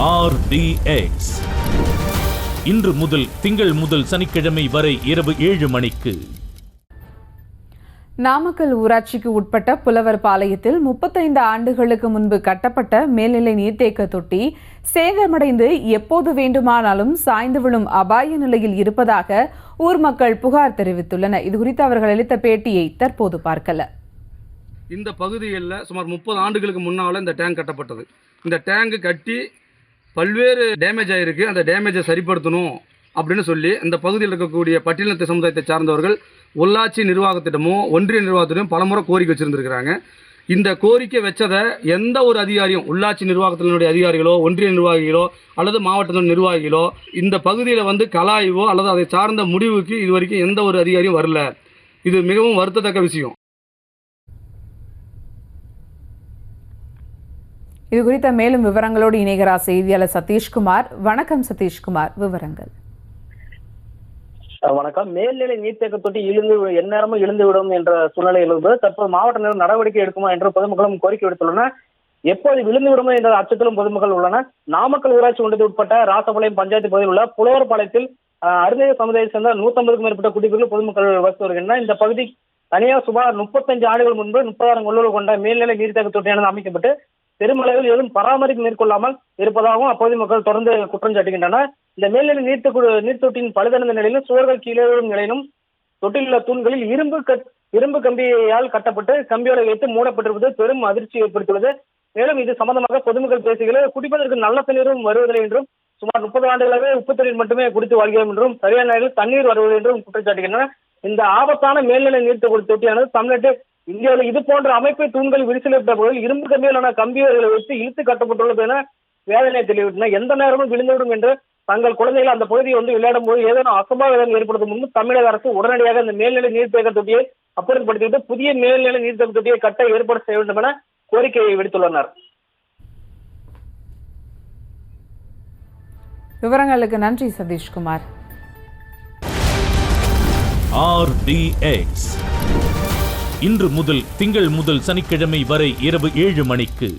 RDX இன்று முதல் திங்கள் முதல் சனிக்கிழமை வரை இரவு 7 மணிக்கு. நாமக்கல் ஊராட்சிக்கு உட்பட்ட புலவர் பாளையத்தில் 35 ஆண்டுகளுக்கு முன்பு கட்டப்பட்ட மேல்நிலை நீர்த்தேக்க தொட்டி சேதமடைந்து எப்போது வேண்டுமானாலும் சாய்ந்து விழும் அபாய நிலையில் இருப்பதாக ஊர் மக்கள் புகார் தெரிவித்துள்ளனர். இதுகுறித்து அவர்கள் அளித்த பேட்டியை தற்போது பார்க்கல. இந்த பகுதியில் சுமார் 30 ஆண்டுகளுக்கு முன்னால் இந்த டேங்க் கட்டப்பட்டது. இந்த டேங்க் கட்டி பல்வேறு டேமேஜ் ஆகிருக்கு. அந்த டேமேஜை சரிப்படுத்தணும் அப்படின்னு சொல்லி இந்த பகுதியில் இருக்கக்கூடிய பட்டியலினத்து சமுதாயத்தை சார்ந்தவர்கள் உள்ளாட்சி நிர்வாகத்திடமும் ஒன்றிய நிர்வாகத்திடமும் பலமுறை கோரிக்கை வச்சுருந்துருக்கிறாங்க. இந்த கோரிக்கை வச்சதை எந்த ஒரு அதிகாரியும், உள்ளாட்சி நிர்வாகத்தினுடைய அதிகாரிகளோ, ஒன்றிய நிர்வாகிகளோ அல்லது மாவட்டத்தின் நிர்வாகிகளோ இந்த பகுதியில் கலாய்வோ அல்லது அதை சார்ந்த முடிவுக்கு இது வரைக்கும் எந்த ஒரு அதிகாரியும் வரல. இது மிகவும் வருத்தத்தக்க விஷயம். இது குறித்த மேலும் விவரங்களோடு இணைகிறார் செய்தியாளர் சதீஷ்குமார். வணக்கம் சதீஷ்குமார், விவரங்கள். வணக்கம். மேல்நிலை நீர்த்தேக்க தொட்டி எந்நேரமும் இழுந்துவிடும் என்ற சூழ்நிலையிலிருந்து தற்போது மாவட்ட நிர்வாகம் நடவடிக்கை எடுக்குமா என்று பொதுமக்களும் கோரிக்கை விடுத்துள்ளனர். எப்போது விழுந்துவிடுமோ என்ற அச்சத்திலும் பொதுமக்கள் உள்ளனர். நாமக்கல் ஊராட்சி ஒன்றியத்தில் உட்பட்ட ராசபாளையம் பஞ்சாயத்து பகுதியில் உள்ள புலவர் பாளையத்தில் அருந்ததியர் சமுதாயத்தை சேர்ந்த 150க்கும் மேற்பட்ட குடியிருப்புகள் பொதுமக்கள் வசித்து வருகின்றனர். இந்த பகுதி தனியாக சுமார் 35 ஆண்டுகள் முன்பு 30,000 கொள்ளளவு கொண்ட மேல்நிலை நீர்த்தேக்க தொட்டியானது அமைக்கப்பட்டு பெருமளவில் ஏதும் பராமரிப்பு மேற்கொள்ளாமல் இருப்பதாகவும் அப்பகுதி மக்கள் தொடர்ந்து குற்றம் சாட்டுகின்றனர். இந்த மேல்நிலை நீர்த்தொட்டியின் பழுதடைந்த நிலையிலும் சுவர்கள் கீழே விழும் நிலையிலும் தொட்டியில் உள்ள தூண்களில் இரும்பு கம்பியால் கட்டப்பட்டு கம்பியோடு வைத்து மூடப்பட்டிருப்பது பெரும் அதிர்ச்சி ஏற்படுத்தியுள்ளது. மேலும் இது சம்பந்தமாக பொதுமக்கள் பேசுகையில் குடிப்பதற்கு நல்ல தண்ணீரும் வருவதில்லை என்றும், சுமார் 30 ஆண்டுகளாகவே உப்பு தண்ணீர் மட்டுமே குடித்து வாழ்கிறோம் என்றும், சரியான நேரத்தில் தண்ணீர் வருவது என்றும் குற்றம் சாட்டுகின்றனர். இந்த ஆபத்தான மேல்நிலை நீர்த்தொட்டி தொட்டியானது தமிழ்நாட்டில் இந்தியாவில் இது போன்ற அமைப்பை தூண்கள் விரிசலிட்ட போதில் இரும்பு கம்பியிலான கம்பிகளை வைத்து இழுத்து கட்டப்பட்டுள்ளது என வேதனை தெரிவித்தனர். எந்த நேரமும் விழுந்துவிடும் என்று தங்கள் குழந்தைகள் அந்த பகுதியை விளையாடும் போது ஏதேனும் அசம்பாவிதம் ஏற்படுத்தும் முன்பு தமிழக அரசு உடனடியாக இந்த மேல்நிலை நீர்த்தேக்க தொட்டியை அப்புறப்படுத்திவிட்டு புதிய மேல்நிலை நீர்த்தேக்க தொட்டியை கட்ட ஏற்பாடு செய்ய வேண்டும் என கோரிக்கையை விடுத்துள்ளனர். விவரங்களுக்கு நன்றி சதீஷ்குமார். RDX இன்று முதல் திங்கள் முதல் சனிக்கிழமை வரை இரவு 7 மணிக்கு.